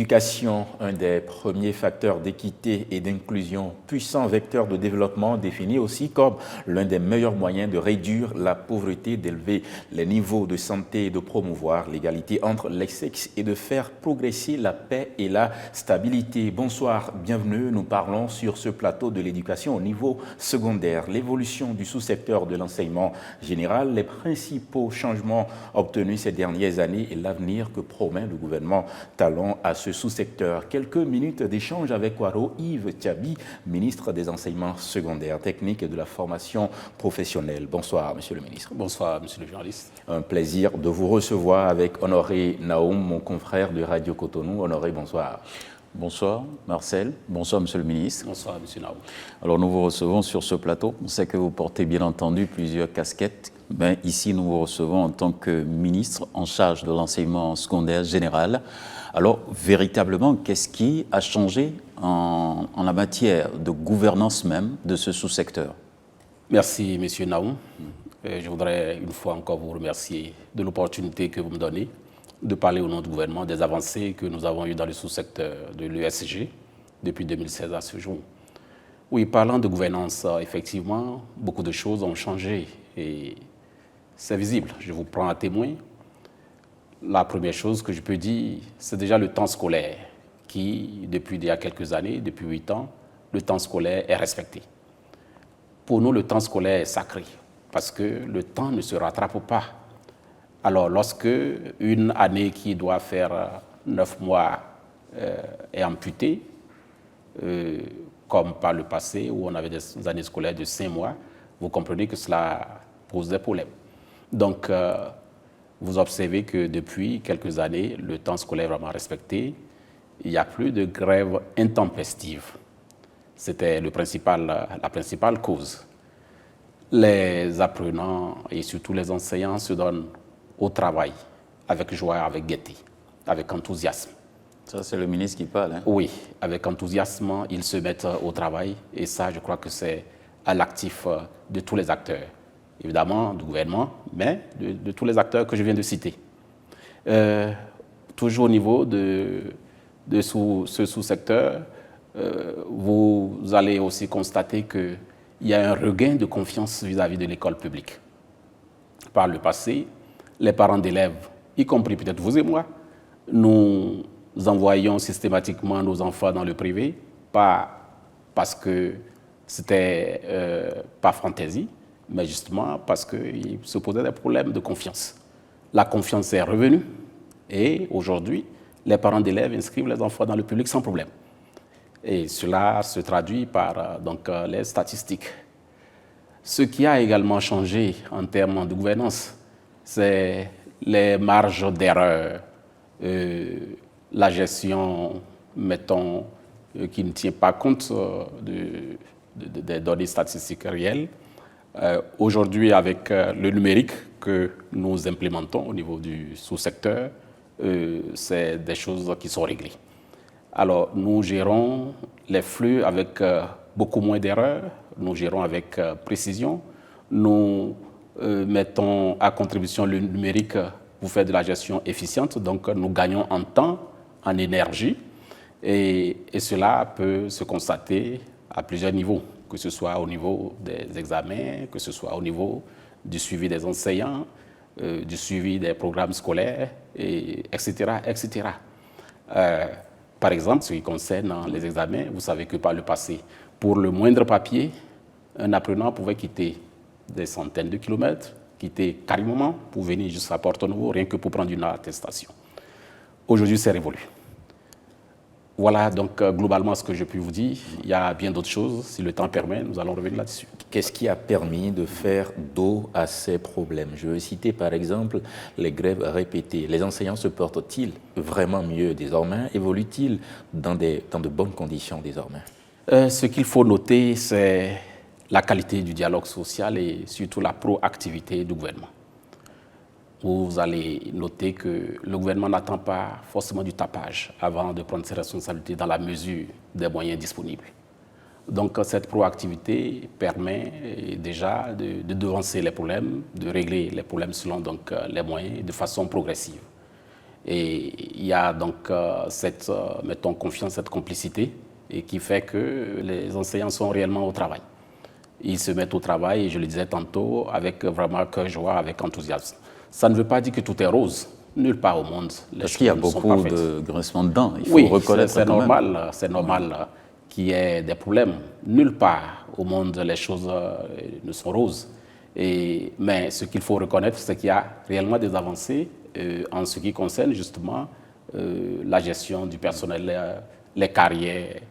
L'éducation, un des premiers facteurs d'équité et d'inclusion, puissant vecteur de développement, défini aussi comme l'un des meilleurs moyens de réduire la pauvreté, d'élever les niveaux de santé et de promouvoir l'égalité entre les sexes et de faire progresser la paix et la stabilité. Bonsoir, bienvenue. Nous parlons sur ce plateau de l'éducation au niveau secondaire, l'évolution du sous-secteur de l'enseignement général, les principaux changements obtenus ces dernières années et l'avenir que promet le gouvernement Talon à ce sous-secteur. Quelques minutes d'échange avec Waro Yves Tiabi, ministre des Enseignements secondaires, techniques et de la formation professionnelle. Bonsoir, monsieur le ministre. Bonsoir, monsieur le journaliste. Un plaisir de vous recevoir avec Honoré Naoum, mon confrère de Radio Cotonou. Honoré, bonsoir. Bonsoir, Marcel. Bonsoir, monsieur le ministre. Bonsoir, monsieur Naoum. Alors, nous vous recevons sur ce plateau. On sait que vous portez bien entendu plusieurs casquettes. Mais ici, nous vous recevons en tant que ministre en charge de l'enseignement secondaire général. Alors, véritablement, qu'est-ce qui a changé en la matière de gouvernance même de ce sous-secteur? Merci, monsieur Naoum. Je voudrais une fois encore vous remercier de l'opportunité que vous me donnez de parler au nom du gouvernement des avancées que nous avons eues dans le sous-secteur de l'ESG depuis 2016 à ce jour. Oui, parlant de gouvernance, effectivement, beaucoup de choses ont changé et c'est visible. Je vous prends à témoin. La première chose que je peux dire, c'est déjà le temps scolaire qui, depuis il y a quelques années, depuis 8 ans, le temps scolaire est respecté. Pour nous, le temps scolaire est sacré parce que le temps ne se rattrape pas. Alors, lorsque une année qui doit faire 9 mois est amputée, comme par le passé où on avait des années scolaires de 5 mois, vous comprenez que cela pose des problèmes. Donc, vous observez que depuis quelques années, le temps scolaire est vraiment respecté. Il n'y a plus de grève intempestive. C'était la principale cause. Les apprenants et surtout les enseignants se donnent au travail avec joie, avec gaieté, avec enthousiasme. Ça, c'est le ministre qui parle. Hein? Oui, avec enthousiasme, ils se mettent au travail et ça, je crois que c'est à l'actif de tous les acteurs. Évidemment, du gouvernement, mais de tous les acteurs que je viens de citer. Toujours au niveau de ce sous-secteur, vous allez aussi constater qu'il y a un regain de confiance vis-à-vis de l'école publique. Par le passé, les parents d'élèves, y compris peut-être vous et moi, nous envoyions systématiquement nos enfants dans le privé, pas parce que c'était pas fantaisie, mais justement parce qu'il se posait des problèmes de confiance. La confiance est revenue et aujourd'hui, les parents d'élèves inscrivent les enfants dans le public sans problème. Et cela se traduit par les statistiques. Ce qui a également changé en termes de gouvernance, c'est les marges d'erreur, la gestion, mettons, qui ne tient pas compte des données statistiques réelles. Aujourd'hui, avec le numérique que nous implémentons au niveau du sous-secteur, c'est des choses qui sont réglées. Alors, nous gérons les flux avec beaucoup moins d'erreurs, nous gérons avec précision, nous mettons à contribution le numérique pour faire de la gestion efficiente, donc nous gagnons en temps, en énergie, et cela peut se constater à plusieurs niveaux, que ce soit au niveau des examens, que ce soit au niveau du suivi des enseignants, du suivi des programmes scolaires, etc., etc. Par exemple, ce qui concerne les examens, vous savez que par le passé, pour le moindre papier, un apprenant pouvait quitter des centaines de kilomètres, quitter carrément pour venir jusqu'à Porto-Novo, rien que pour prendre une attestation. Aujourd'hui, c'est révolu. Voilà donc globalement ce que je peux vous dire. Il y a bien d'autres choses. Si le temps permet, nous allons revenir là-dessus. Qu'est-ce qui a permis de faire dos à ces problèmes? Je veux citer par exemple les grèves répétées. Les enseignants se portent-ils vraiment mieux désormais? Évoluent-ils dans de bonnes conditions désormais? Ce qu'il faut noter, c'est la qualité du dialogue social et surtout la proactivité du gouvernement. Vous allez noter que le gouvernement n'attend pas forcément du tapage avant de prendre ses responsabilités dans la mesure des moyens disponibles. Donc cette proactivité permet déjà de devancer les problèmes, de régler les problèmes selon les moyens de façon progressive. Et il y a donc cette, mettons, confiance, cette complicité, et qui fait que les enseignants sont réellement au travail. Ils se mettent au travail, et je le disais tantôt, avec vraiment cœur joie, avec enthousiasme. Ça ne veut pas dire que tout est rose. Nulle part au monde, les Parce choses qu'il y a ne sont beaucoup parfaites. de grincements de dents, il faut Oui, reconnaître c'est quand même. normal, c'est normal qu'il y ait des problèmes. Nulle part au monde, les choses ne sont roses. Mais ce qu'il faut reconnaître, c'est qu'il y a réellement des avancées en ce qui concerne justement la gestion du personnel, les carrières,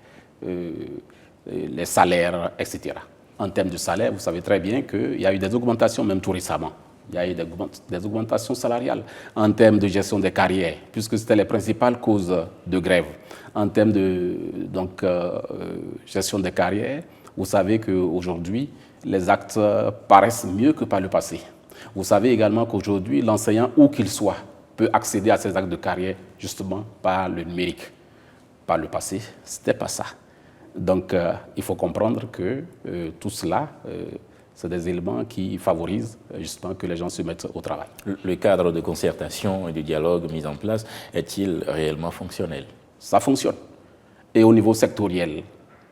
les salaires, etc. En termes de salaire, vous savez très bien qu'il y a eu des augmentations, même tout récemment. Il y a eu des augmentations salariales en termes de gestion des carrières, puisque c'était les principales causes de grève. En termes de gestion des carrières, vous savez qu'aujourd'hui, les actes paraissent mieux que par le passé. Vous savez également qu'aujourd'hui, l'enseignant, où qu'il soit, peut accéder à ces actes de carrière justement par le numérique. Par le passé, ce n'était pas ça. Donc, il faut comprendre que tout cela, c'est des éléments qui favorisent justement que les gens se mettent au travail. Le cadre de concertation et de dialogue mis en place est-il réellement fonctionnel? Ça fonctionne. Et au niveau sectoriel,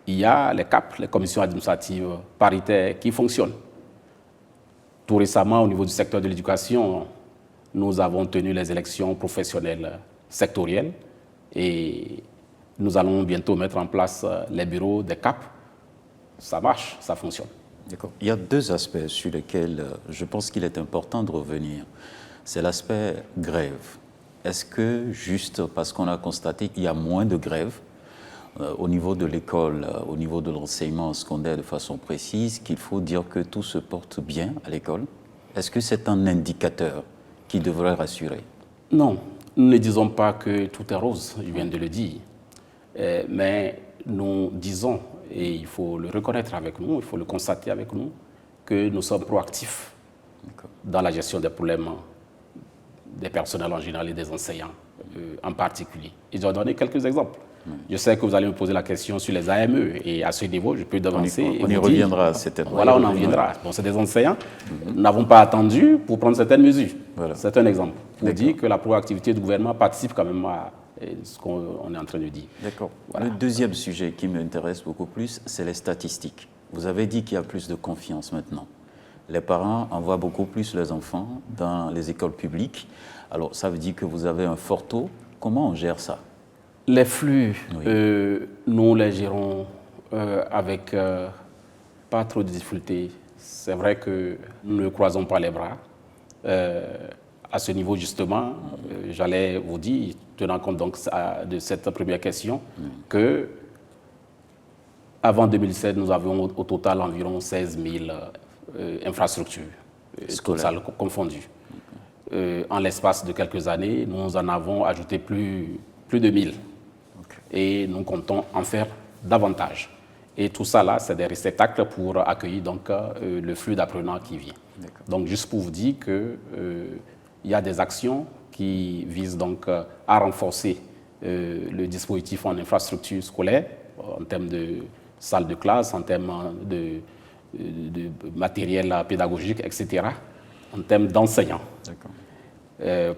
il y a les CAP, les commissions administratives paritaires, qui fonctionnent. Tout récemment, au niveau du secteur de l'éducation, nous avons tenu les élections professionnelles sectorielles et nous allons bientôt mettre en place les bureaux des CAP. Ça marche, ça fonctionne. D'accord. Il y a deux aspects sur lesquels je pense qu'il est important de revenir. C'est l'aspect grève. Est-ce que juste parce qu'on a constaté qu'il y a moins de grèves au niveau de l'école, au niveau de l'enseignement secondaire de façon précise, qu'il faut dire que tout se porte bien à l'école? Est-ce que c'est un indicateur qui devrait rassurer? Non, nous ne disons pas que tout est rose, je viens de le dire. Mais nous disons, et il faut le reconnaître avec nous, il faut le constater avec nous, que nous sommes proactifs dans la gestion des problèmes des personnels en général et des enseignants en particulier. Et je vais donner quelques exemples. Je sais que vous allez me poser la question sur les AME, et à ce niveau, je peux devancer. On y reviendra, certainement. Voilà, on en reviendra. Bon, c'est des enseignants. Nous n'avons pas attendu pour prendre certaines mesures. Voilà. C'est un exemple pour dire que la proactivité du gouvernement participe quand même à ce qu'on est en train de dire. D'accord. Voilà. Le deuxième sujet qui m'intéresse beaucoup plus, c'est les statistiques. Vous avez dit qu'il y a plus de confiance maintenant. Les parents envoient beaucoup plus leurs enfants dans les écoles publiques. Alors, ça veut dire que vous avez un fort taux. Comment on gère ça? Les flux, oui. Nous les gérons avec pas trop de difficultés. C'est vrai que nous ne croisons pas les bras. À ce niveau, justement, j'allais vous dire, tenant compte donc de cette première question, que avant 2007, nous avions au total environ 16 000 infrastructures, totales confondues. En l'espace de quelques années, nous en avons ajouté plus de 1000. Et nous comptons en faire davantage. Et tout ça, là, c'est des réceptacles pour accueillir donc, le flux d'apprenants qui vient. Donc, juste pour vous dire qu'il y a des actions qui visent donc à renforcer le dispositif en infrastructure scolaire, en termes de salles de classe, en termes de matériel pédagogique, etc., en termes d'enseignants,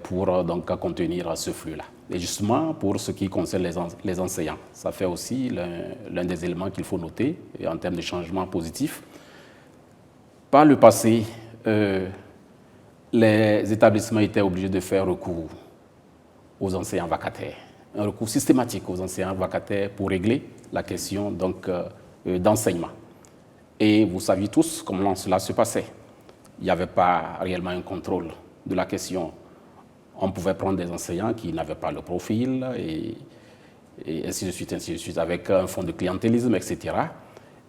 pour donc contenir ce flux-là. Et justement, pour ce qui concerne les enseignants, ça fait aussi l'un des éléments qu'il faut noter en termes de changement positif. Par le passé, les établissements étaient obligés de faire recours aux enseignants vacataires, un recours systématique aux enseignants vacataires pour régler la question donc, d'enseignement. Et vous saviez tous comment cela se passait. Il n'y avait pas réellement un contrôle de la question. On pouvait prendre des enseignants qui n'avaient pas le profil et ainsi de suite, avec un fond de clientélisme, etc.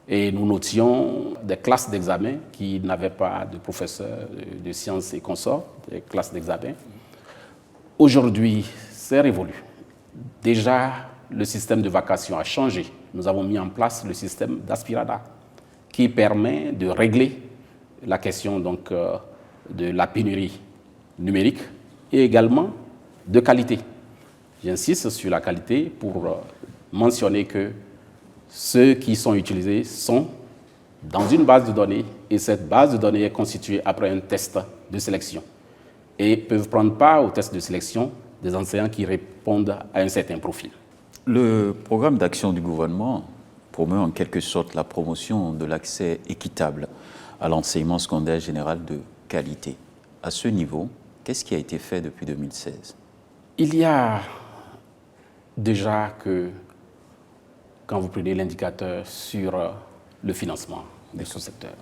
Et nous notions des classes d'examen qui n'avaient pas de professeurs de sciences et consorts, des classes d'examen. Aujourd'hui, c'est révolu. Déjà, le système de vacation a changé. Nous avons mis en place le système d'Aspirada qui permet de régler la question donc, de la pénurie numérique et également de qualité. J'insiste sur la qualité pour mentionner que ceux qui sont utilisés sont dans une base de données et cette base de données est constituée après un test de sélection et peuvent prendre part au test de sélection des enseignants qui répondent à un certain profil. Le programme d'action du gouvernement promeut en quelque sorte la promotion de l'accès équitable à l'enseignement secondaire général de qualité. À ce niveau, qu'est-ce qui a été fait depuis 2016? Il y a déjà que, quand vous prenez l'indicateur sur le financement des sous-secteurs,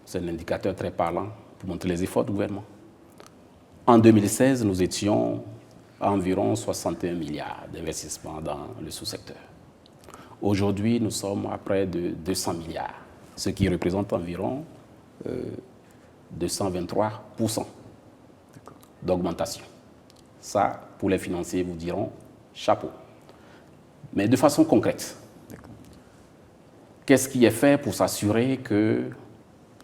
c'est un indicateur très parlant pour montrer les efforts du gouvernement. En 2016, nous étions à environ 61 milliards d'investissements dans le sous-secteur. Aujourd'hui, nous sommes à près de 200 milliards, ce qui représente environ 223% d'augmentation. Ça, pour les financiers, vous diront chapeau. Mais de façon concrète, qu'est-ce qui est fait pour s'assurer que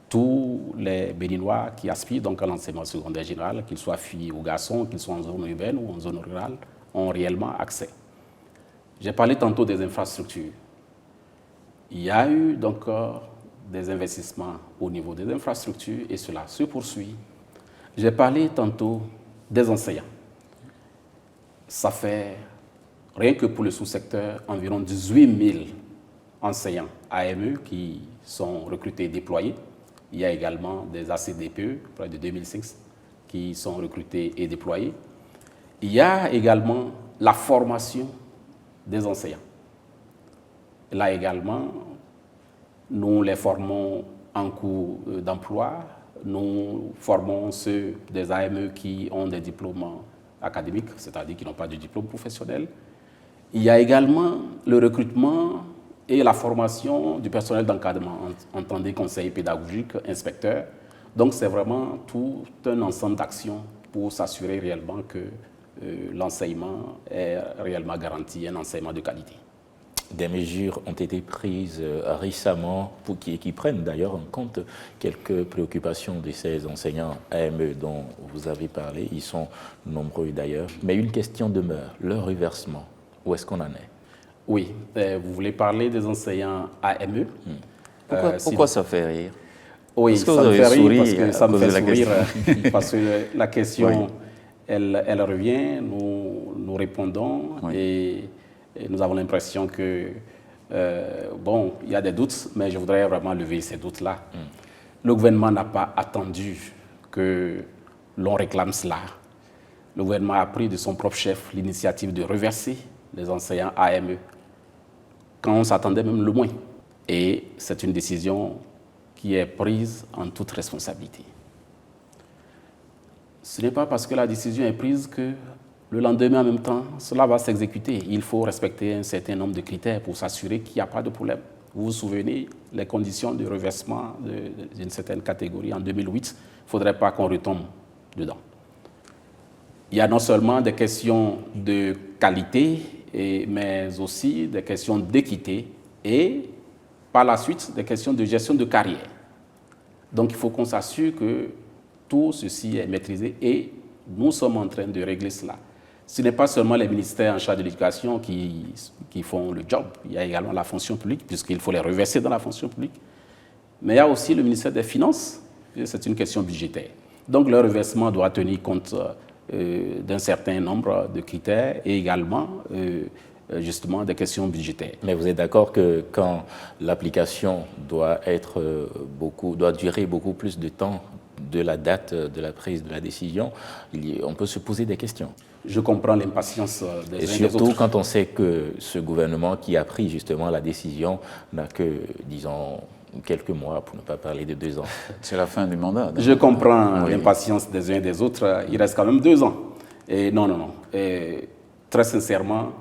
tous les Béninois qui aspirent donc à l'enseignement secondaire général, qu'ils soient filles ou garçons, qu'ils soient en zone urbaine ou en zone rurale, ont réellement accès? J'ai parlé tantôt des infrastructures. Il y a eu donc des investissements au niveau des infrastructures et cela se poursuit. J'ai parlé tantôt des enseignants. Ça fait, rien que pour le sous-secteur, environ 18 000 enseignants AME qui sont recrutés et déployés. Il y a également des ACDPE, près de 2006, qui sont recrutés et déployés. Il y a également la formation des enseignants. Là également, nous les formons en cours d'emploi. Nous formons ceux des AME qui ont des diplômes académiques, c'est-à-dire qui n'ont pas de diplôme professionnel. Il y a également le recrutement et la formation du personnel d'encadrement, entendez conseillers pédagogiques, inspecteurs. Donc c'est vraiment tout un ensemble d'actions pour s'assurer réellement que l'enseignement est réellement garanti, un enseignement de qualité. Des mesures ont été prises récemment qui prennent d'ailleurs en compte quelques préoccupations de ces enseignants AME dont vous avez parlé. Ils sont nombreux d'ailleurs. Mais une question demeure, leur reversement, où est-ce qu'on en est? Oui, vous voulez parler des enseignants AME. Pourquoi ça fait rire? Oui, ça me fait rire parce que ça me fait sourire parce que la question, oui, elle revient, nous répondons, oui, et nous avons l'impression que, bon, il y a des doutes, mais je voudrais vraiment lever ces doutes-là. Le gouvernement n'a pas attendu que l'on réclame cela. Le gouvernement a pris de son propre chef l'initiative de reverser les enseignants AME quand on s'attendait même le moins. Et c'est une décision qui est prise en toute responsabilité. Ce n'est pas parce que la décision est prise que le lendemain, en même temps, cela va s'exécuter. Il faut respecter un certain nombre de critères pour s'assurer qu'il n'y a pas de problème. Vous vous souvenez, les conditions de reversement d'une certaine catégorie en 2008, il ne faudrait pas qu'on retombe dedans. Il y a non seulement des questions de qualité, mais aussi des questions d'équité et par la suite des questions de gestion de carrière. Donc il faut qu'on s'assure que tout ceci est maîtrisé et nous sommes en train de régler cela. Ce n'est pas seulement les ministères en charge de l'éducation qui font le job, il y a également la fonction publique puisqu'il faut les reverser dans la fonction publique, mais il y a aussi le ministère des Finances, c'est une question budgétaire. Donc le reversement doit tenir compte d'un certain nombre de critères et également justement des questions budgétaires. Mais vous êtes d'accord que quand l'application doit durer beaucoup plus de temps de la date de la prise de la décision, on peut se poser des questions. Je comprends l'impatience des uns et des autres. Et surtout quand on sait que ce gouvernement qui a pris justement la décision n'a que, disons, quelques mois, pour ne pas parler de 2 ans. C'est la fin du mandat. Je comprends l'impatience des uns et des autres. Il reste quand même 2 ans. Et non. Et très sincèrement,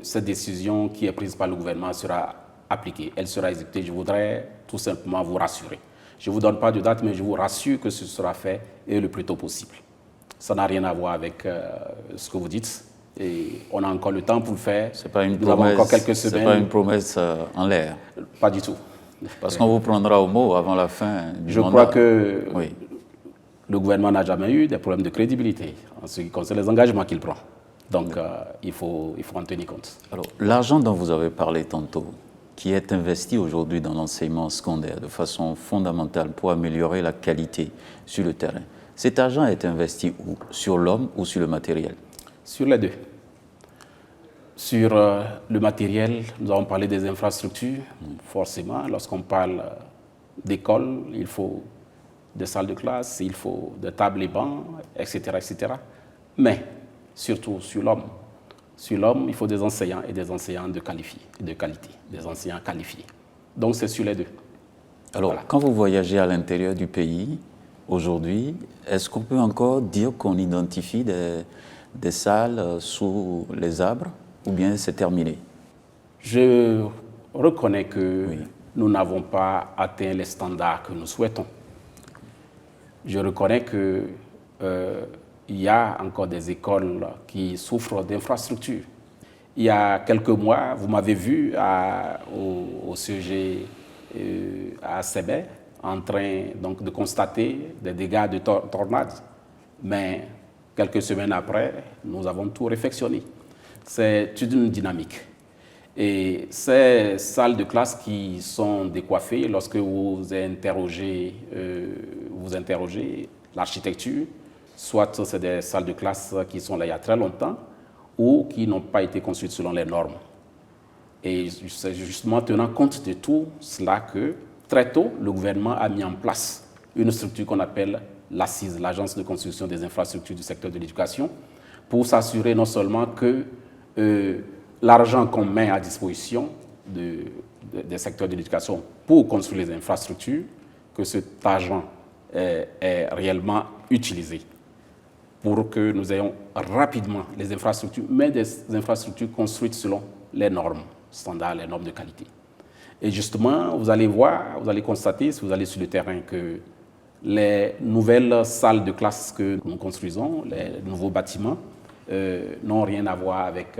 cette décision qui est prise par le gouvernement sera appliquée. Elle sera exécutée. Je voudrais tout simplement vous rassurer. Je ne vous donne pas de date, mais je vous rassure que ce sera fait et le plus tôt possible. Ça n'a rien à voir avec ce que vous dites. Et on a encore le temps pour le faire. C'est pas une Nous avons encore quelques semaines. C'est pas une promesse en l'air. Pas du tout. Parce qu'on vous prendra au mot avant la fin du mandat. Je crois que le gouvernement n'a jamais eu des problèmes de crédibilité en ce qui concerne les engagements qu'il prend. Donc, il faut en tenir compte. Alors, l'argent dont vous avez parlé tantôt, qui est investi aujourd'hui dans l'enseignement secondaire de façon fondamentale pour améliorer la qualité sur le terrain, Cet argent est investi où? Sur l'homme ou sur le matériel? Sur les deux. Sur le matériel, nous avons parlé des infrastructures. Forcément, lorsqu'on parle d'école, il faut des salles de classe, il faut des tables et bancs, etc., etc. Mais surtout sur l'homme. Sur l'homme, il faut des enseignants et des enseignants de qualité, des enseignants qualifiés. Donc c'est sur les deux. Alors, voilà. Quand vous voyagez à l'intérieur du pays, aujourd'hui, est-ce qu'on peut encore dire qu'on identifie des salles sous les arbres ou bien c'est terminé? Je reconnais que nous n'avons pas atteint les standards que nous souhaitons. Je reconnais qu'il y a encore des écoles qui souffrent d'infrastructures. Il y a quelques mois, vous m'avez vu au CEG à Sébé en train donc, de constater des dégâts de tornades. Mais quelques semaines après, nous avons tout réfectionné. C'est une dynamique. Et ces salles de classe qui sont décoiffées, lorsque vous interrogez l'architecture, soit c'est des salles de classe qui sont là il y a très longtemps ou qui n'ont pas été construites selon les normes. Et c'est justement tenant compte de tout cela que, très tôt, le gouvernement a mis en place une structure qu'on appelle l'ACIS, l'Agence de construction des infrastructures du secteur de l'éducation, pour s'assurer non seulement que l'argent qu'on met à disposition des secteurs de l'éducation pour construire les infrastructures, que cet argent est réellement utilisé pour que nous ayons rapidement les infrastructures, mais des infrastructures construites selon les normes standards, les normes de qualité. Et justement, vous allez voir, vous allez constater, si vous allez sur le terrain, que les nouvelles salles de classe que nous construisons, les nouveaux bâtiments, n'ont rien à voir avec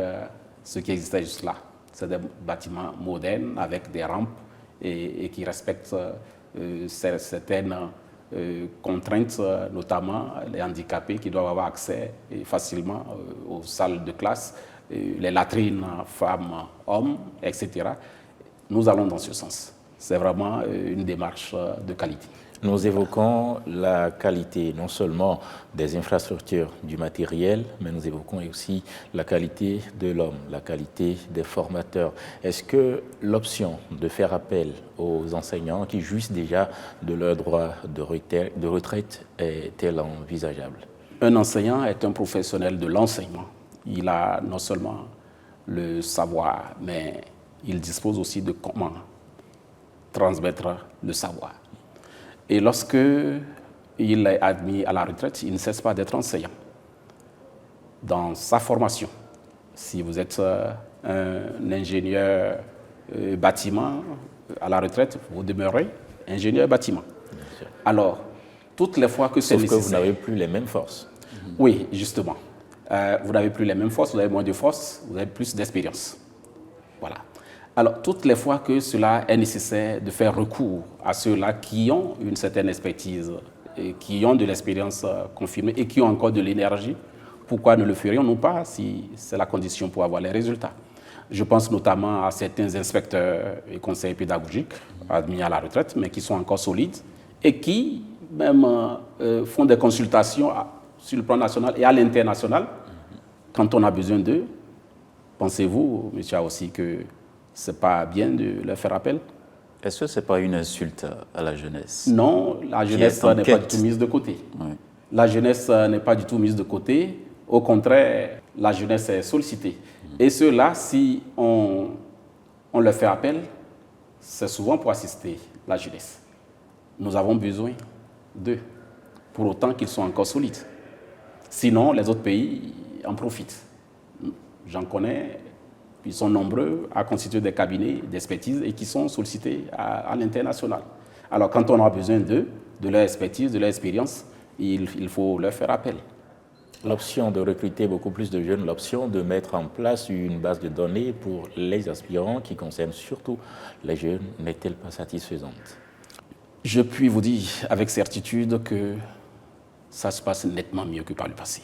ce qui existait juste là. C'est des bâtiments modernes avec des rampes et qui respectent certaines contraintes, notamment les handicapés qui doivent avoir accès facilement aux salles de classe, les latrines femmes, hommes, etc. Nous allons dans ce sens. C'est vraiment une démarche de qualité. Nous évoquons la qualité non seulement des infrastructures, du matériel, mais nous évoquons aussi la qualité de l'homme, la qualité des formateurs. Est-ce que l'option de faire appel aux enseignants qui jouissent déjà de leur droit de retraite est-elle envisageable? Un enseignant est un professionnel de l'enseignement. Il a non seulement le savoir, mais il dispose aussi de comment transmettre le savoir. Et lorsque il est admis à la retraite, il ne cesse pas d'être enseignant. Dans sa formation, si vous êtes un ingénieur bâtiment à la retraite, vous demeurez ingénieur bâtiment. Alors, toutes les fois que c'est nécessaire... Sauf que vous n'avez plus les mêmes forces. Oui, justement. Vous n'avez plus les mêmes forces, vous avez moins de force, vous avez plus d'expérience. Voilà. Alors, toutes les fois que cela est nécessaire de faire recours à ceux-là qui ont une certaine expertise, et qui ont de l'expérience confirmée et qui ont encore de l'énergie, pourquoi ne le ferions-nous pas si c'est la condition pour avoir les résultats? Je pense notamment à certains inspecteurs et conseillers pédagogiques admis à la retraite, mais qui sont encore solides et qui même font des consultations sur le plan national et à l'international quand on a besoin d'eux. Pensez-vous, monsieur, aussi que ce n'est pas bien de leur faire appel? Est-ce que ce n'est pas une insulte à la jeunesse? Non, la jeunesse n'est pas du tout mise de côté. Oui. La jeunesse n'est pas du tout mise de côté. Au contraire, la jeunesse est sollicitée. Et ceux-là, si on leur fait appel, c'est souvent pour assister la jeunesse. Nous avons besoin d'eux, pour autant qu'ils sont encore solides. Sinon, les autres pays en profitent. J'en connais, ils sont nombreux à constituer des cabinets d'expertise et qui sont sollicités à l'international. Alors, quand on a besoin d'eux, de leur expertise, de leur expérience, il faut leur faire appel. L'option de recruter beaucoup plus de jeunes, l'option de mettre en place une base de données pour les aspirants qui concerne surtout les jeunes, n'est-elle pas satisfaisante? Je puis vous dire avec certitude que ça se passe nettement mieux que par le passé.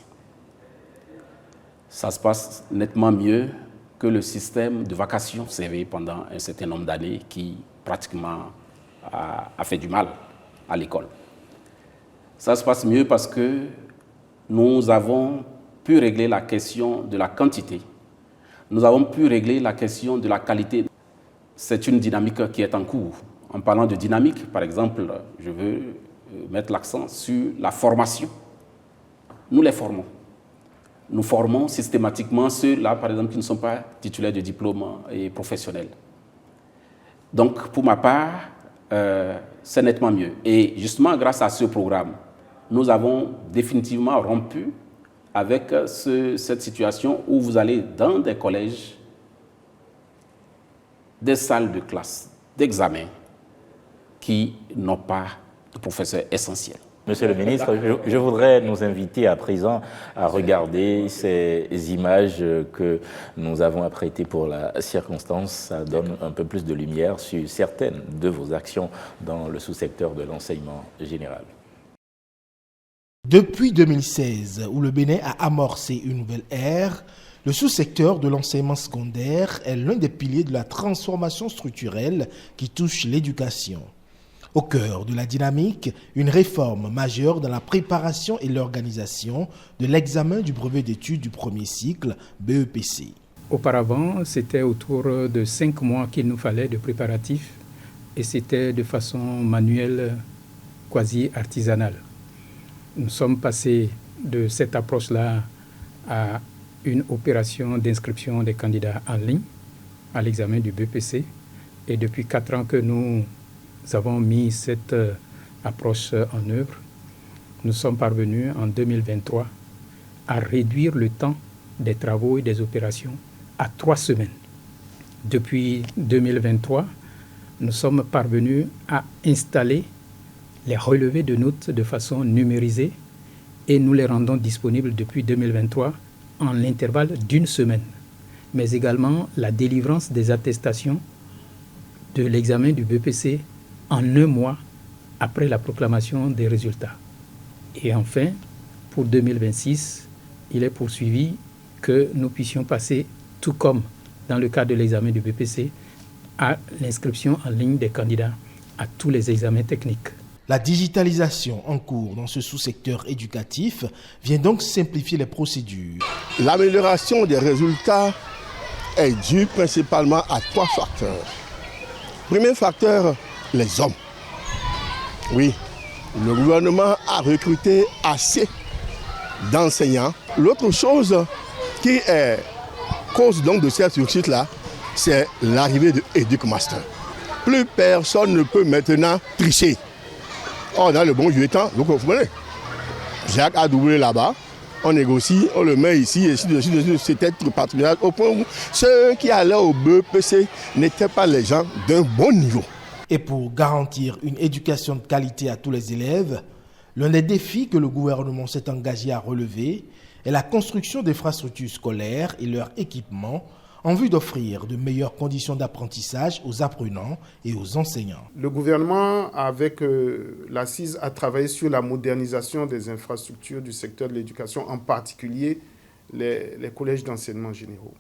Ça se passe nettement mieux que le système de vacations servi pendant un certain nombre d'années qui pratiquement a fait du mal à l'école. Ça se passe mieux parce que nous avons pu régler la question de la quantité. Nous avons pu régler la question de la qualité. C'est une dynamique qui est en cours. En parlant de dynamique, par exemple, je veux mettre l'accent sur la formation. Nous les formons. Nous formons systématiquement ceux-là, par exemple, qui ne sont pas titulaires de diplôme et professionnels. Donc, pour ma part, c'est nettement mieux. Et justement, grâce à ce programme, nous avons définitivement rompu avec cette situation où vous allez dans des collèges, des salles de classe, d'examen, qui n'ont pas de professeurs essentiels. Monsieur le ministre, je voudrais nous inviter à présent à regarder ces images que nous avons apprêtées pour la circonstance. Ça donne un peu plus de lumière sur certaines de vos actions dans le sous-secteur de l'enseignement général. Depuis 2016, où le Bénin a amorcé une nouvelle ère, le sous-secteur de l'enseignement secondaire est l'un des piliers de la transformation structurelle qui touche l'éducation. Au cœur de la dynamique, une réforme majeure dans la préparation et l'organisation de l'examen du brevet d'études du premier cycle, BEPC. Auparavant, c'était autour de 5 mois qu'il nous fallait de préparatifs et c'était de façon manuelle, quasi artisanale. Nous sommes passés de cette approche-là à une opération d'inscription des candidats en ligne à l'examen du BEPC. Et depuis 4 ans que nous avons mis cette approche en œuvre, nous sommes parvenus en 2023 à réduire le temps des travaux et des opérations à 3 semaines. Depuis 2023, nous sommes parvenus à installer les relevés de notes de façon numérisée et nous les rendons disponibles depuis 2023 en l'intervalle d'1 semaine, mais également la délivrance des attestations de l'examen du BEPC en 1 mois après la proclamation des résultats. Et enfin, pour 2026, il est poursuivi que nous puissions passer, tout comme dans le cadre de l'examen du BEPC, à l'inscription en ligne des candidats à tous les examens techniques. La digitalisation en cours dans ce sous-secteur éducatif vient donc simplifier les procédures. L'amélioration des résultats est due principalement à 3 facteurs. Premier facteur, les hommes. Oui, le gouvernement a recruté assez d'enseignants. L'autre chose qui est cause donc de cette réussite-là, c'est l'arrivée de EducMaster. Plus personne ne peut maintenant tricher. Or, dans le bon vieux temps, vous comprenez, Jacques a doublé là-bas, on négocie, on le met ici, et c'était le patronage, au point où ceux qui allaient au BEPC n'étaient pas les gens d'un bon niveau. Et pour garantir une éducation de qualité à tous les élèves, l'un des défis que le gouvernement s'est engagé à relever est la construction d'infrastructures scolaires et leur équipement en vue d'offrir de meilleures conditions d'apprentissage aux apprenants et aux enseignants. Le gouvernement, avec l'ACIS, a travaillé sur la modernisation des infrastructures du secteur de l'éducation, en particulier les collèges d'enseignement généraux.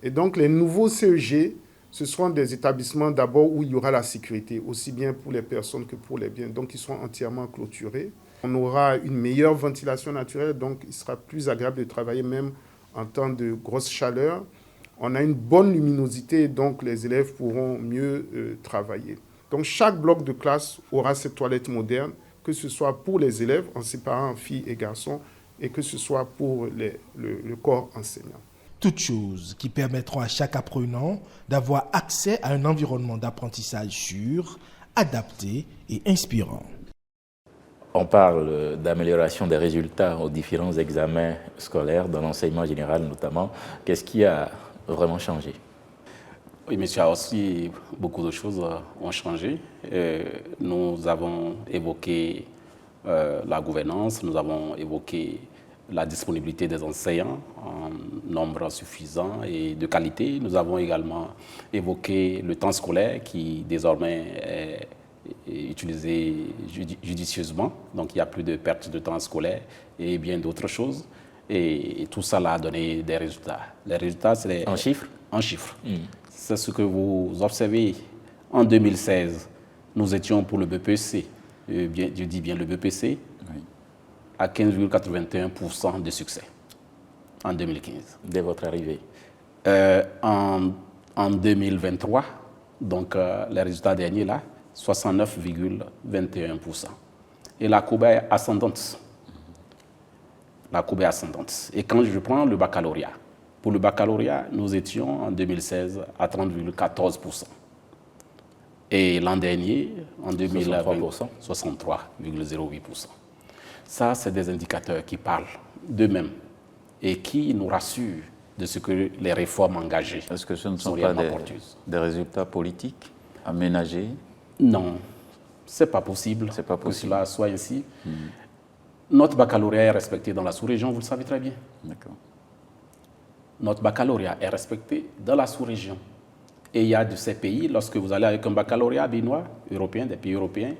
Et donc, les nouveaux CEG, ce seront des établissements d'abord où il y aura la sécurité, aussi bien pour les personnes que pour les biens. Donc, ils seront entièrement clôturés. On aura une meilleure ventilation naturelle, donc il sera plus agréable de travailler même en temps de grosse chaleur. On a une bonne luminosité, donc les élèves pourront mieux travailler. Donc chaque bloc de classe aura cette toilette moderne, que ce soit pour les élèves, en séparant filles et garçons, et que ce soit pour le corps enseignant. Toutes choses qui permettront à chaque apprenant d'avoir accès à un environnement d'apprentissage sûr, adapté et inspirant. On parle d'amélioration des résultats aux différents examens scolaires, dans l'enseignement général notamment. Qu'est-ce qui a vraiment changé? Oui, mais il y a aussi beaucoup de choses ont changé. Nous avons évoqué la gouvernance, nous avons évoqué la disponibilité des enseignants en nombre suffisant et de qualité. Nous avons également évoqué le temps scolaire qui désormais est utilisé judicieusement. Donc il n'y a plus de perte de temps scolaire et bien d'autres choses. Et tout ça a donné des résultats. Les résultats, c'est en chiffres? En chiffres. C'est ce que vous observez. En 2016, nous étions pour le BEPC, je dis bien le BEPC, à 15,81% de succès en 2015. Dès votre arrivée. En 2023, donc les résultats derniers là, 69,21%. Et la courbe est ascendante. La courbe est ascendante. Et quand je prends le baccalauréat, pour le baccalauréat, nous étions en 2016 à 30,14%. Et l'an dernier, en 2020, 63,08%. Ça, c'est des indicateurs qui parlent d'eux-mêmes et qui nous rassurent de ce que les réformes engagées Est-ce que ce ne sont sont pas réellement porteuses. des résultats politiques aménagés? Non, ce n'est pas possible, C'est pas que possible. cela soit ainsi. Notre baccalauréat est respecté dans la sous-région, vous le savez très bien. D'accord. Notre baccalauréat est respecté dans la sous-région. Et il y a de ces pays, lorsque vous allez avec un baccalauréat béninois, européen, des pays européens,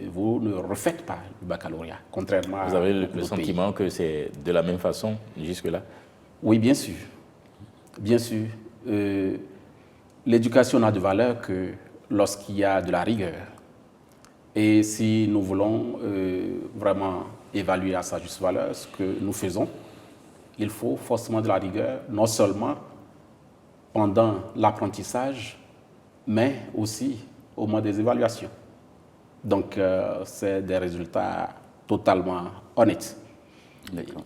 vous ne refaites pas le baccalauréat, contrairement Vous avez à le d'autres sentiment que c'est de la même façon jusque-là? Oui, bien sûr. Bien sûr. L'éducation n'a de valeur que lorsqu'il y a de la rigueur. Et si nous voulons vraiment évaluer à sa juste valeur ce que nous faisons, il faut forcément de la rigueur, non seulement pendant l'apprentissage, mais aussi au moment des évaluations. Donc, c'est des résultats totalement honnêtes. D'accord.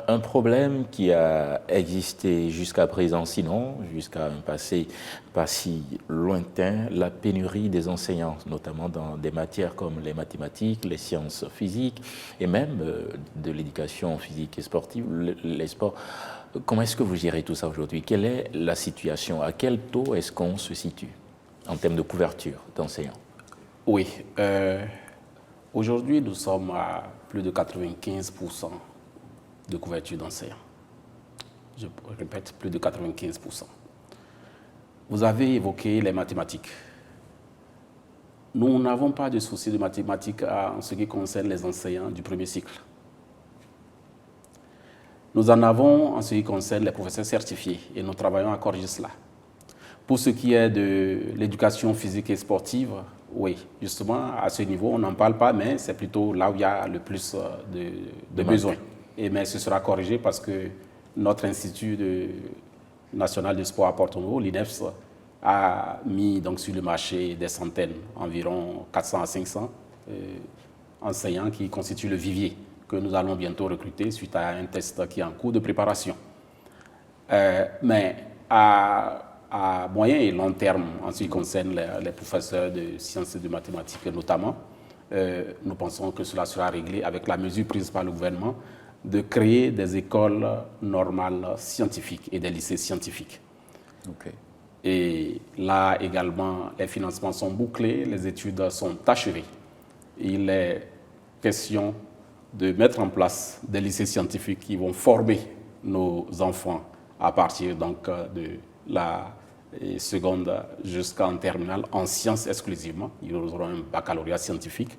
Un problème qui a existé jusqu'à présent, sinon jusqu'à un passé pas si lointain, la pénurie des enseignants, notamment dans des matières comme les mathématiques, les sciences physiques et même de l'éducation physique et sportive, les sports. Comment est-ce que vous gérez tout ça aujourd'hui? Quelle est la situation? À quel taux est-ce qu'on se situe en termes de couverture d'enseignants? Oui. Aujourd'hui, nous sommes à plus de 95% de couverture d'enseignants. Je répète, plus de 95%. Vous avez évoqué les mathématiques. Nous n'avons pas de souci de mathématiques en ce qui concerne les enseignants du premier cycle. Nous en avons en ce qui concerne les professeurs certifiés et nous travaillons à corriger cela. Pour ce qui est de l'éducation physique et sportive, oui, justement, à ce niveau, on n'en parle pas, mais c'est plutôt là où il y a le plus de besoins. Mais ce sera corrigé parce que notre Institut national de sport à Porto-Novo, l'INEFS, a mis donc sur le marché des centaines, environ 400 à 500 enseignants qui constituent le vivier que nous allons bientôt recruter suite à un test qui est en cours de préparation. Mais à moyen et long terme, en ce qui concerne les professeurs de sciences et de mathématiques notamment, nous pensons que cela sera réglé avec la mesure prise par le gouvernement de créer des écoles normales scientifiques et des lycées scientifiques. Okay. Et là également, les financements sont bouclés, les études sont achevées. Il est question de mettre en place des lycées scientifiques qui vont former nos enfants à partir donc de la seconde jusqu'en terminale en sciences exclusivement. Ils auront un baccalauréat scientifique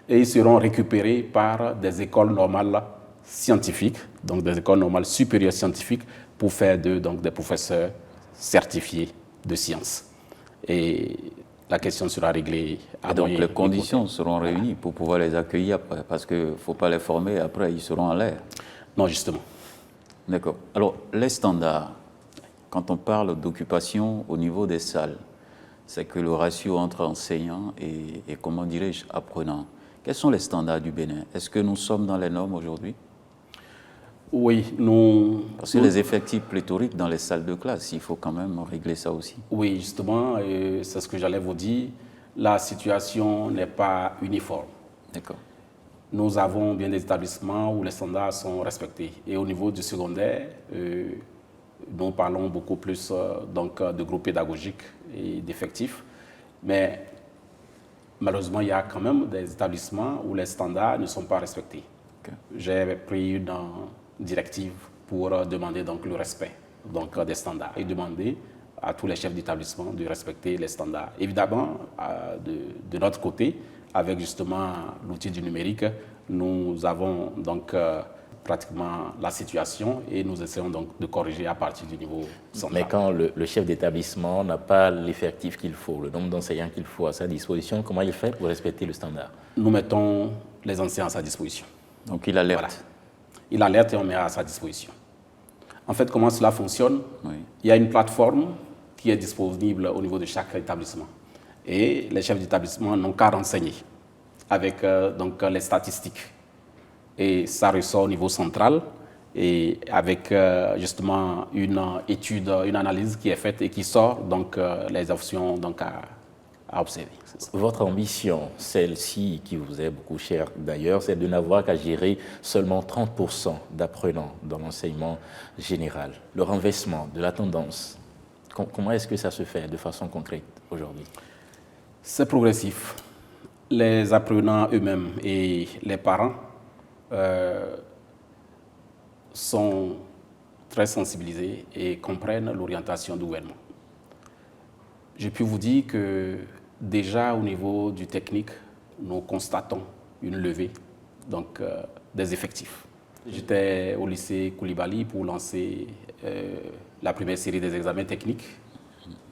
et ils seront récupérés par des écoles normales scientifiques, donc des écoles normales supérieures scientifiques, pour faire d'eux donc des professeurs certifiés de sciences. Et la question sera réglée à et donc moyen les et conditions seront réunies pour pouvoir les accueillir après, parce qu'il ne faut pas les former, après ils seront en l'air. Non, justement. D'accord. Alors, les standards, quand on parle d'occupation au niveau des salles, c'est que le ratio entre enseignants et comment dirais-je, apprenants. Quels sont les standards du Bénin? Est-ce que nous sommes dans les normes aujourd'hui? Oui, nous... Parce que les effectifs pléthoriques dans les salles de classe, il faut quand même régler ça aussi. Oui, justement, c'est ce que j'allais vous dire. La situation n'est pas uniforme. D'accord. Nous avons bien des établissements où les standards sont respectés. Et au niveau du secondaire, nous parlons beaucoup plus donc, de groupes pédagogiques et d'effectifs. Mais malheureusement, il y a quand même des établissements où les standards ne sont pas respectés. Okay. J'ai pris une directive pour demander donc, le respect donc, des standards et demander à tous les chefs d'établissement de respecter les standards. Évidemment, de notre côté, avec justement l'outil du numérique, nous avons donc pratiquement la situation et nous essayons donc de corriger à partir du niveau central. Mais quand le chef d'établissement n'a pas l'effectif qu'il faut, le nombre d'enseignants qu'il faut à sa disposition, comment il fait pour respecter le standard? Nous mettons les enseignants à sa disposition. Donc il alerte. Voilà. Il alerte et on met à sa disposition. En fait, comment cela fonctionne? Oui. Il y a une plateforme qui est disponible au niveau de chaque établissement. Et les chefs d'établissement n'ont qu'à renseigner avec donc, les statistiques. Et ça ressort au niveau central et avec justement une étude, une analyse qui est faite et qui sort donc les options donc, à observer. Votre ambition, celle-ci qui vous est beaucoup chère d'ailleurs, c'est de n'avoir qu'à gérer seulement 30% d'apprenants dans l'enseignement général. Le renversement de la tendance, comment est-ce que ça se fait de façon concrète aujourd'hui? C'est progressif. Les apprenants eux-mêmes et les parents sont très sensibilisés et comprennent l'orientation du gouvernement. Je peux vous dire que déjà au niveau du technique, nous constatons une levée donc, des effectifs. J'étais au lycée Koulibaly pour lancer la première série des examens techniques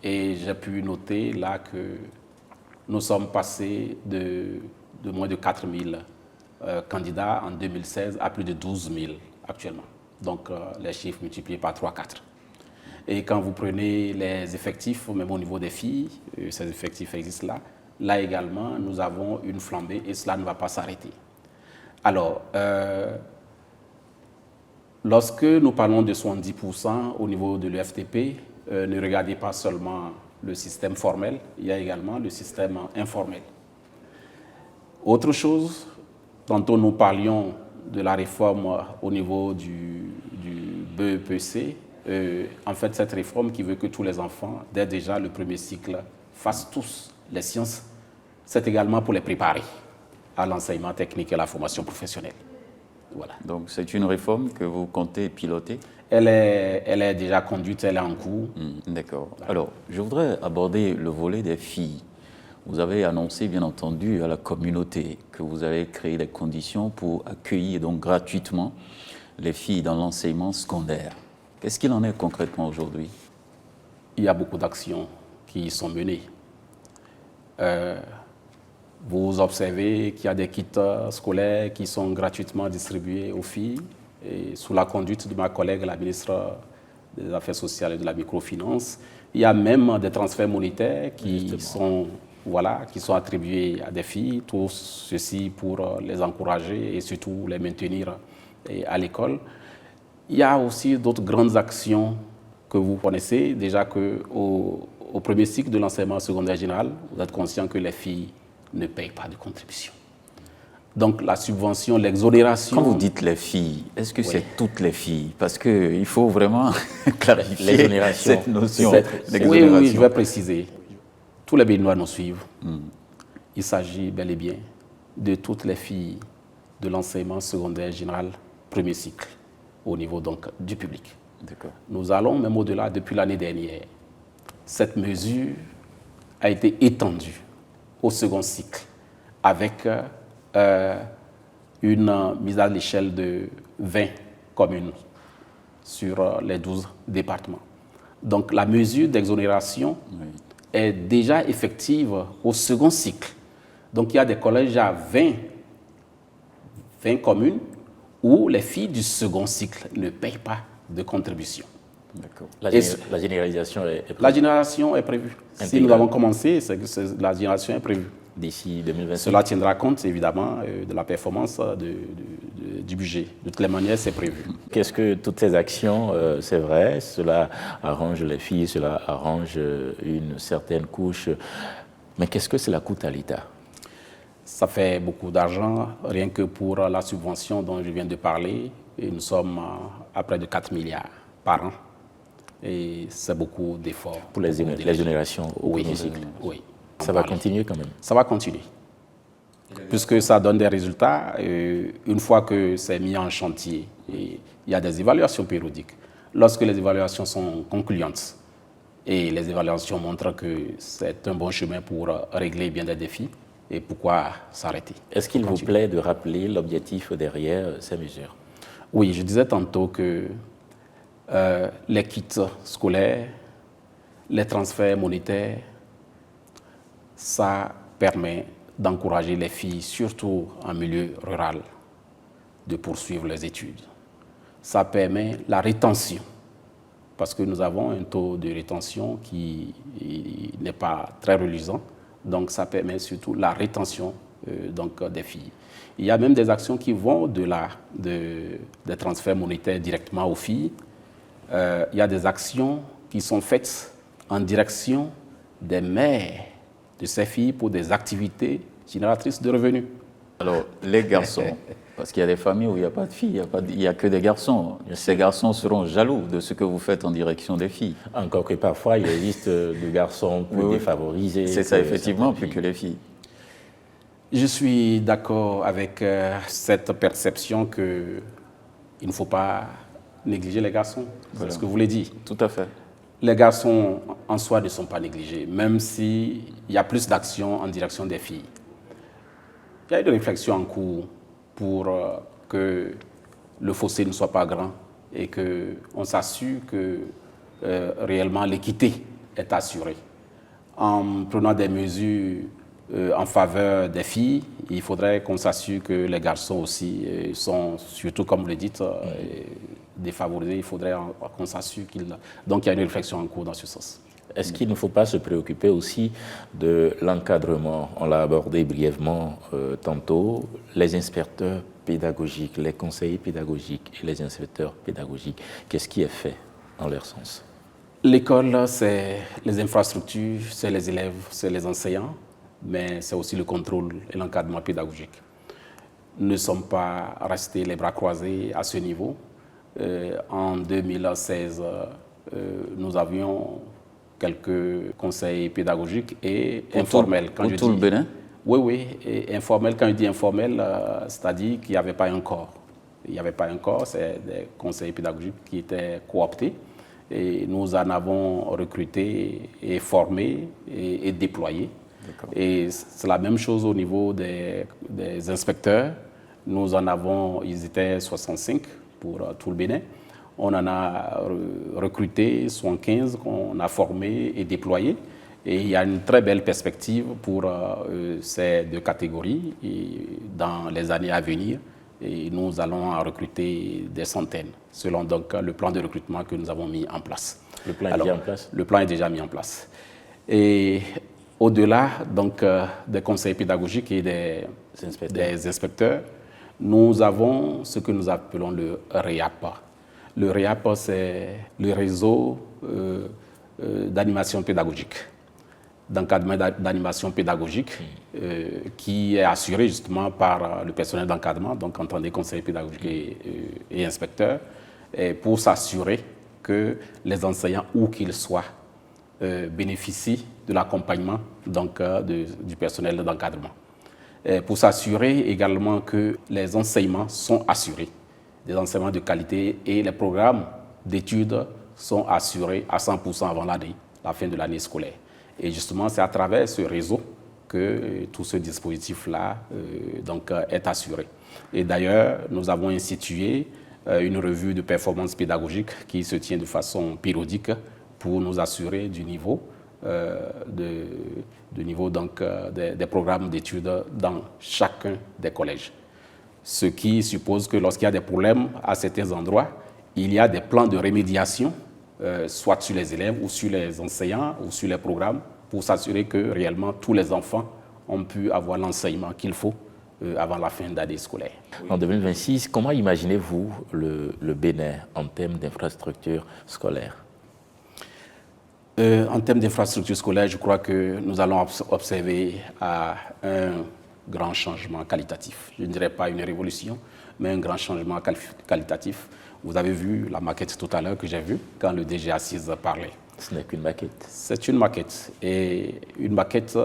et j'ai pu noter là que nous sommes passés de moins de 4 000 candidats en 2016 à plus de 12 000 actuellement. Donc les chiffres multipliés par 3-4. Et quand vous prenez les effectifs, même au niveau des filles, ces effectifs existent là. Là également, nous avons une flambée et cela ne va pas s'arrêter. Alors, lorsque nous parlons de 70% au niveau de l'UFTP, ne regardez pas seulement le système formel, il y a également le système informel. Autre chose, tantôt nous parlions de la réforme au niveau du BEPC. En fait, cette réforme qui veut que tous les enfants, dès déjà le premier cycle, fassent tous les sciences, c'est également pour les préparer à l'enseignement technique et à la formation professionnelle. Voilà. Donc c'est une réforme que vous comptez piloter? Elle est déjà conduite, elle est en cours. D'accord. Alors, je voudrais aborder le volet des filles. Vous avez annoncé, bien entendu, à la communauté que vous allez créer les conditions pour accueillir donc gratuitement les filles dans l'enseignement secondaire. Qu'est-ce qu'il en est concrètement aujourd'hui? Il y a beaucoup d'actions qui sont menées. Vous observez qu'il y a des kits scolaires qui sont gratuitement distribués aux filles et sous la conduite de ma collègue, la ministre des Affaires sociales et de la microfinance. Il y a même des transferts monétaires qui sont attribués à des filles, tout ceci pour les encourager et surtout les maintenir à l'école. Il y a aussi d'autres grandes actions que vous connaissez. Déjà qu'au premier cycle de l'enseignement secondaire général, vous êtes conscient que les filles ne payent pas de contribution. Donc la subvention, l'exonération... Quand vous dites les filles, est-ce que c'est toutes les filles? Parce qu'il faut vraiment clarifier cette notion d'exonération. Oui, je vais préciser. Tous les Béninois nous suivent. Il s'agit bel et bien de toutes les filles de l'enseignement secondaire général premier cycle au niveau donc du public. Nous allons même au-delà depuis l'année dernière. Cette mesure a été étendue au second cycle avec une mise à l'échelle de 20 communes sur les 12 départements. Donc la mesure d'exonération est déjà effective au second cycle. Donc il y a des collèges à 20 communes où les filles du second cycle ne payent pas de contribution. La généralisation est prévue. La génération est prévue. Si nous avons commencé, la génération est prévue. D'ici 2025. Cela tiendra compte évidemment de la performance du budget. De toutes les manières, c'est prévu. Qu'est-ce que toutes ces actions, c'est vrai, cela arrange les filles, cela arrange une certaine couche, mais qu'est-ce que cela coûte à l'État? Ça fait beaucoup d'argent, rien que pour la subvention dont je viens de parler. Et nous sommes à près de 4 milliards par an. Et c'est beaucoup d'efforts. Pour les générations au premier cycle. Oui. Ça va continuer quand même? Ça va continuer. Puisque ça donne des résultats, une fois que c'est mis en chantier, il y a des évaluations périodiques. Lorsque les évaluations sont concluantes et les évaluations montrent que c'est un bon chemin pour régler bien des défis, et pourquoi s'arrêter? Est-ce qu'il vous plaît de rappeler l'objectif derrière ces mesures? Oui, je disais tantôt que les kits scolaires, les transferts monétaires, ça permet d'encourager les filles, surtout en milieu rural, de poursuivre les études. Ça permet la rétention, parce que nous avons un taux de rétention qui n'est pas très reluisant, donc ça permet surtout la rétention donc, des filles. Il y a même des actions qui vont au-delà des transferts monétaires directement aux filles. Il y a des actions qui sont faites en direction des mères de ces filles pour des activités génératrices de revenus. Alors, les garçons, parce qu'il y a des familles où il n'y a pas de filles, il n'y a que des garçons. Ces garçons seront jaloux de ce que vous faites en direction des filles. Encore que parfois, il existe des garçons plus défavorisés. C'est ça, effectivement, plus que les filles. Je suis d'accord avec cette perception qu'il ne faut pas négliger les garçons. C'est ce que vous l'avez dit. Tout à fait. Les garçons en soi ne sont pas négligés, même s'il y a plus d'actions en direction des filles. Il y a une réflexion en cours pour que le fossé ne soit pas grand et qu'on s'assure que réellement l'équité est assurée. En prenant des mesures en faveur des filles, il faudrait qu'on s'assure que les garçons aussi sont, surtout comme vous le dites, défavorisés. Il faudrait qu'on s'assure qu'ils... Donc il y a une réflexion en cours dans ce sens. Est-ce qu'il ne faut pas se préoccuper aussi de l'encadrement? On l'a abordé brièvement tantôt, les inspecteurs pédagogiques, les conseillers pédagogiques et les inspecteurs pédagogiques. Qu'est-ce qui est fait en leur sens? L'école, c'est les infrastructures, c'est les élèves, c'est les enseignants, mais c'est aussi le contrôle et l'encadrement pédagogique. Nous ne sommes pas restés les bras croisés à ce niveau. En 2016, nous avions quelques conseils pédagogiques et informels. Pour tout le Bénin? Oui, et informel. Quand je dis informel, c'est-à-dire qu'il n'y avait pas un corps. Il n'y avait pas un corps, c'est des conseils pédagogiques qui étaient cooptés. Et nous en avons recruté et formé et déployé. Et c'est la même chose au niveau des inspecteurs. Nous en avons, ils étaient 65 pour tout le Bénin. On en a recruté 75 qu'on a formés et déployés. Et il y a une très belle perspective pour ces deux catégories dans les années à venir. Et nous allons en recruter des centaines, selon donc le plan de recrutement que nous avons mis en place. Le plan est déjà en place? Le plan est déjà mis en place. Et au-delà donc, des conseils pédagogiques et des inspecteurs, nous avons ce que nous appelons le REAP. Le REAP, c'est le réseau d'animation pédagogique, d'encadrement d'animation pédagogique, qui est assuré justement par le personnel d'encadrement, donc entendez conseillers pédagogiques et inspecteurs, et pour s'assurer que les enseignants, où qu'ils soient, bénéficient de l'accompagnement donc, du personnel d'encadrement. Pour s'assurer également que les enseignements sont assurés, des enseignements de qualité, et les programmes d'études sont assurés à 100% avant la fin de l'année scolaire. Et justement, c'est à travers ce réseau que tout ce dispositif-là donc, est assuré. Et d'ailleurs, nous avons institué une revue de performance pédagogique qui se tient de façon périodique pour nous assurer du niveau, donc, des programmes d'études dans chacun des collèges. Ce qui suppose que lorsqu'il y a des problèmes à certains endroits, il y a des plans de rémédiation, soit sur les élèves ou sur les enseignants ou sur les programmes, pour s'assurer que réellement tous les enfants ont pu avoir l'enseignement qu'il faut avant la fin de l'année scolaire. En 2026, comment imaginez-vous le Bénin en termes d'infrastructures scolaires? En termes d'infrastructures scolaires, je crois que nous allons observer un grand changement qualitatif. Je ne dirais pas une révolution, mais un grand changement qualitatif. Vous avez vu la maquette tout à l'heure que j'ai vue quand le DG Assise parlait. Ce n'est qu'une maquette. C'est une maquette. Et une maquette,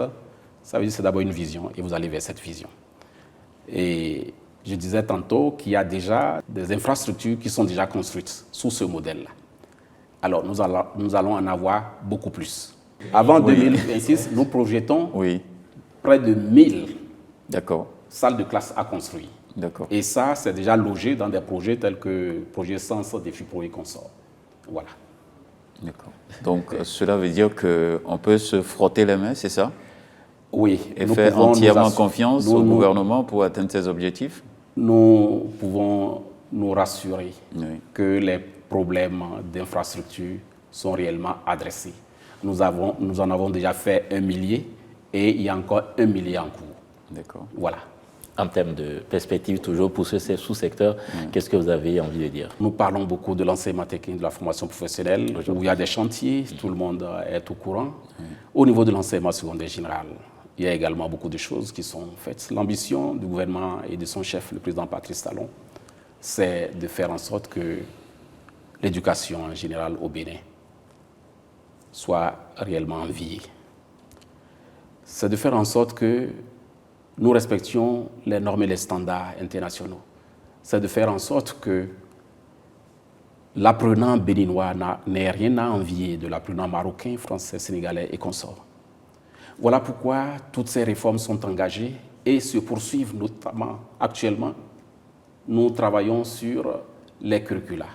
ça veut dire que c'est d'abord une vision, et vous allez vers cette vision. Et je disais tantôt qu'il y a déjà des infrastructures qui sont déjà construites sous ce modèle-là. Alors, nous allons en avoir beaucoup plus. Avant 2026, nous projetons près de 1000 salles de classe à construire. Et ça, c'est déjà logé dans des projets tels que Projet Sens, Défi Pro et Consort. Voilà. D'accord. Donc, cela veut dire qu'on peut se frotter les mains, c'est ça? Oui. Et faire entièrement confiance au gouvernement pour atteindre ses objectifs? nous pouvons nous rassurer Oui. que les problèmes d'infrastructure sont réellement adressés. Nous en avons déjà fait 1 millier et il y a encore 1 millier en cours. D'accord. Voilà. En termes de perspective, toujours pour ce sous-secteur, qu'est-ce que vous avez envie de dire? Nous parlons beaucoup de l'enseignement technique, de la formation professionnelle, où il y a des chantiers, tout le monde est au courant. Au niveau de l'enseignement secondaire général, il y a également beaucoup de choses qui sont faites. L'ambition du gouvernement et de son chef, le président Patrice Talon, c'est de faire en sorte que l'éducation en général au Bénin soit réellement enviée. C'est de faire en sorte que nous respections les normes et les standards internationaux. C'est de faire en sorte que l'apprenant béninois n'ait rien à envier de l'apprenant marocain, français, sénégalais et consorts. Voilà pourquoi toutes ces réformes sont engagées et se poursuivent, notamment actuellement. Nous travaillons sur les curricula,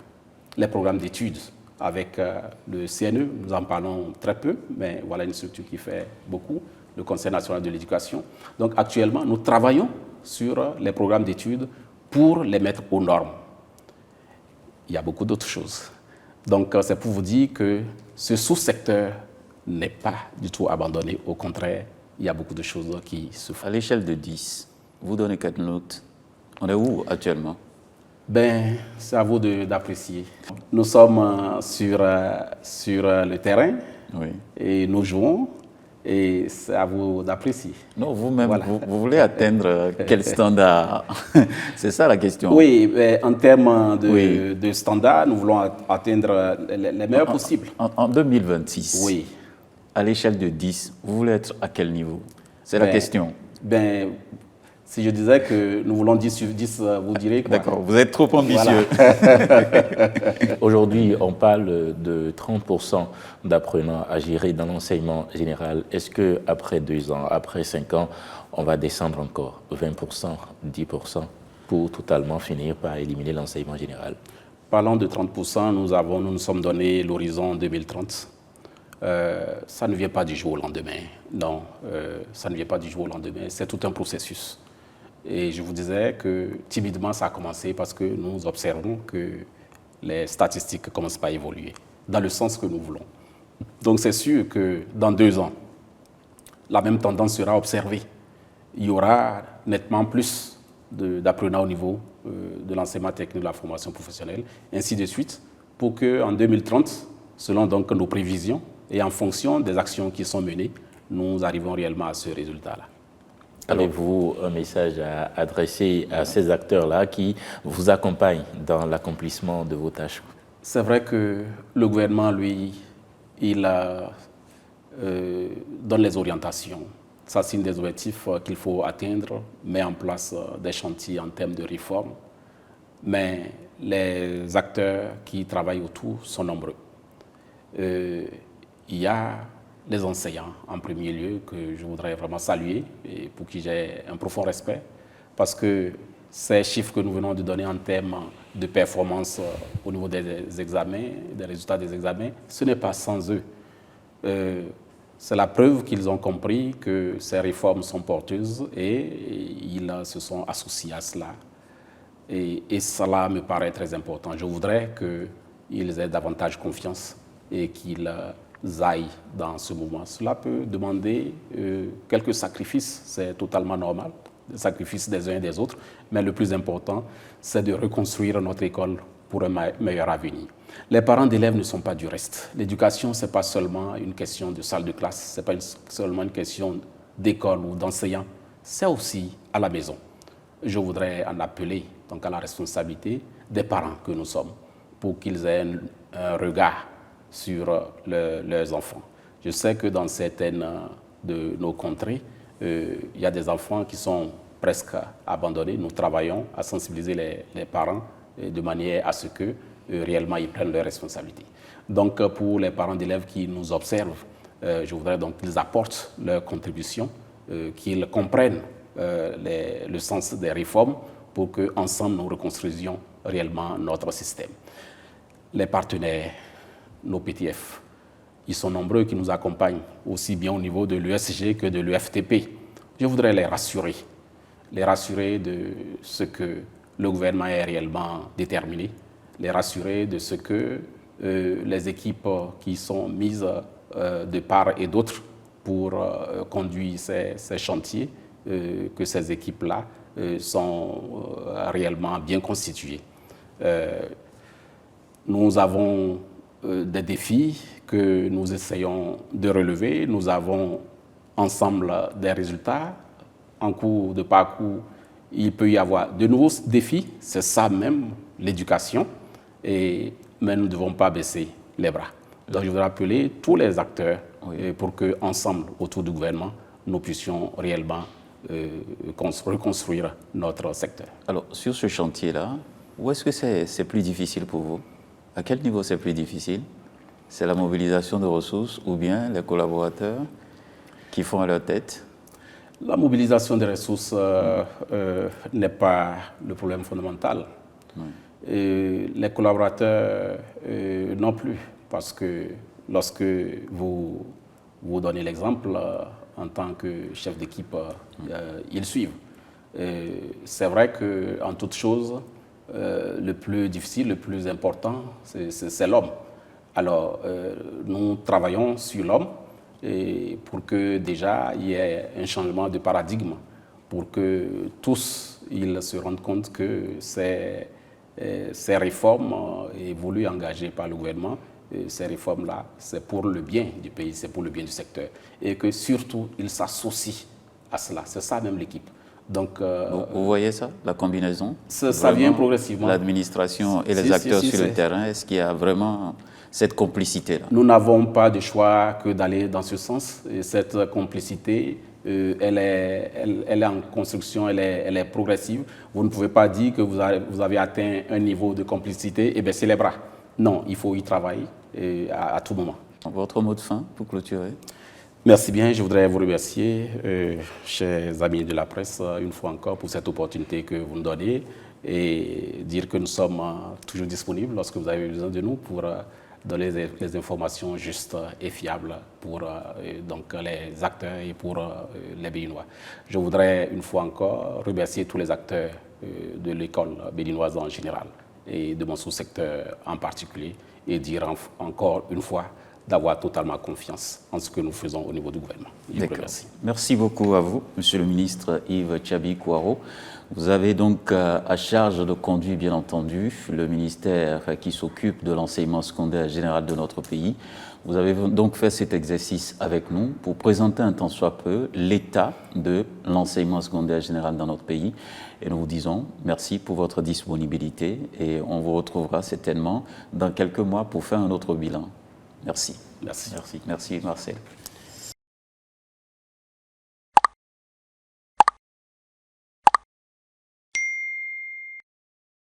les programmes d'études avec le CNE. Nous en parlons très peu, mais voilà une structure qui fait beaucoup, le Conseil national de l'éducation. Donc actuellement, nous travaillons sur les programmes d'études pour les mettre aux normes. Il y a beaucoup d'autres choses. Donc c'est pour vous dire que ce sous-secteur n'est pas du tout abandonné. Au contraire, il y a beaucoup de choses qui se font. À l'échelle de 10, vous donnez quelle note? On est où actuellement? Ben, c'est à vous d'apprécier. Nous sommes sur le terrain Oui. et nous jouons et c'est à vous d'apprécier. Non, vous-même, Voilà. vous voulez atteindre quel standard? C'est ça la question. Oui, en termes Oui. de standards, nous voulons atteindre les meilleurs possibles. En 2026, Oui. à l'échelle de 10, vous voulez être à quel niveau? C'est la question. Ben, si je disais que nous voulons 10 sur 10, vous direz quoi? D'accord, vous êtes trop ambitieux. Aujourd'hui, on parle de 30% d'apprenants à gérer dans l'enseignement général. Est-ce qu'après 2 ans, après 5 ans, on va descendre encore 20%, 10% pour totalement finir par éliminer l'enseignement général? Parlant de 30%, nous nous sommes donné l'horizon 2030. Ça ne vient pas du jour au lendemain. Non, ça ne vient pas du jour au lendemain. C'est tout un processus. Et je vous disais que timidement, ça a commencé parce que nous observons que les statistiques ne commencent pas à évoluer dans le sens que nous voulons. Donc c'est sûr que dans 2 ans, la même tendance sera observée. Il y aura nettement plus d'apprenants au niveau de l'enseignement technique, de la formation professionnelle, ainsi de suite, pour qu'en 2030, selon donc nos prévisions et en fonction des actions qui sont menées, nous arrivons réellement à ce résultat-là. Avez-vous un message à adresser à ces acteurs-là qui vous accompagnent dans l'accomplissement de vos tâches? C'est vrai que le gouvernement, lui, il donne les orientations, s'assigne des objectifs qu'il faut atteindre, met en place des chantiers en termes de réforme, mais les acteurs qui travaillent autour sont nombreux. Il y a les enseignants, en premier lieu, que je voudrais vraiment saluer et pour qui j'ai un profond respect, parce que ces chiffres que nous venons de donner en termes de performance au niveau des examens, des résultats des examens, ce n'est pas sans eux. C'est la preuve qu'ils ont compris que ces réformes sont porteuses et ils se sont associés à cela. Et cela me paraît très important. Je voudrais qu'ils aient davantage confiance et qu'ils aillent dans ce mouvement. Cela peut demander quelques sacrifices, c'est totalement normal, des sacrifices des uns et des autres, mais le plus important, c'est de reconstruire notre école pour un meilleur avenir. Les parents d'élèves ne sont pas du reste. L'éducation, ce n'est pas seulement une question de salle de classe, ce n'est pas seulement une question d'école ou d'enseignants, c'est aussi à la maison. Je voudrais en appeler donc à la responsabilité des parents que nous sommes pour qu'ils aient un regard sur leurs enfants. Je sais que dans certaines de nos contrées, il y a des enfants qui sont presque abandonnés. Nous travaillons à sensibiliser les parents de manière à ce que réellement ils prennent leurs responsabilités. Donc pour les parents d'élèves qui nous observent, je voudrais donc qu'ils apportent leur contribution, qu'ils comprennent le sens des réformes pour qu'ensemble nous reconstruisions réellement notre système. Les partenaires, nos PTF, ils sont nombreux qui nous accompagnent, aussi bien au niveau de l'USG que de l'UFTP. Je voudrais les rassurer. les rassurer de ce que le gouvernement est réellement déterminé, les rassurer de ce que les équipes qui sont mises de part et d'autre pour conduire ces chantiers, que ces équipes-là sont réellement bien constituées. Nous avons des défis que nous essayons de relever. Nous avons ensemble des résultats. En cours de parcours, il peut y avoir de nouveaux défis. C'est ça même, l'éducation. Mais nous ne devons pas baisser les bras. Donc je voudrais appeler tous les acteurs pour qu'ensemble, autour du gouvernement, nous puissions réellement reconstruire notre secteur. Alors, sur ce chantier-là, où est-ce que c'est plus difficile pour vous? À quel niveau c'est plus difficile? C'est la mobilisation de ressources ou bien les collaborateurs qui font à leur tête? La mobilisation des ressources n'est pas le problème fondamental. Et les collaborateurs non plus, parce que lorsque vous donnez l'exemple, en tant que chef d'équipe, ils suivent. C'est vrai qu'en toute chose, le plus difficile, le plus important, c'est l'homme. Alors, nous travaillons sur l'homme pour que déjà il y ait un changement de paradigme, pour que tous ils se rendent compte que ces réformes voulues, engagées par le gouvernement, ces réformes-là, c'est pour le bien du pays, c'est pour le bien du secteur. Et que surtout, ils s'associent à cela. C'est ça même l'équipe. Donc, vous voyez ça, la combinaison? Ça vient progressivement. L'administration et les acteurs sur le terrain, est-ce qu'il y a vraiment cette complicité-là? Nous n'avons pas de choix que d'aller dans ce sens. Et cette complicité, elle est en construction, elle est progressive. Vous ne pouvez pas dire que vous avez atteint un niveau de complicité et baisser les bras. Non, il faut y travailler à tout moment. Votre mot de fin pour clôturer? Merci bien. Je voudrais vous remercier, chers amis de la presse, une fois encore pour cette opportunité que vous nous donnez et dire que nous sommes toujours disponibles lorsque vous avez besoin de nous pour donner les informations justes et fiables pour donc les acteurs et pour les Béninois. Je voudrais une fois encore remercier tous les acteurs de l'école béninoise en général et de mon sous-secteur en particulier et dire encore une fois d'avoir totalement confiance en ce que nous faisons au niveau du gouvernement. Je vous remercie. Merci beaucoup à vous, Monsieur le ministre Yves Tchabi-Kouaro. Vous avez donc à charge de conduire, bien entendu, le ministère qui s'occupe de l'enseignement secondaire général de notre pays. Vous avez donc fait cet exercice avec nous pour présenter un tant soit peu l'état de l'enseignement secondaire général dans notre pays. Et nous vous disons merci pour votre disponibilité et on vous retrouvera certainement dans quelques mois pour faire un autre bilan. Merci. Merci. Merci, Marcel.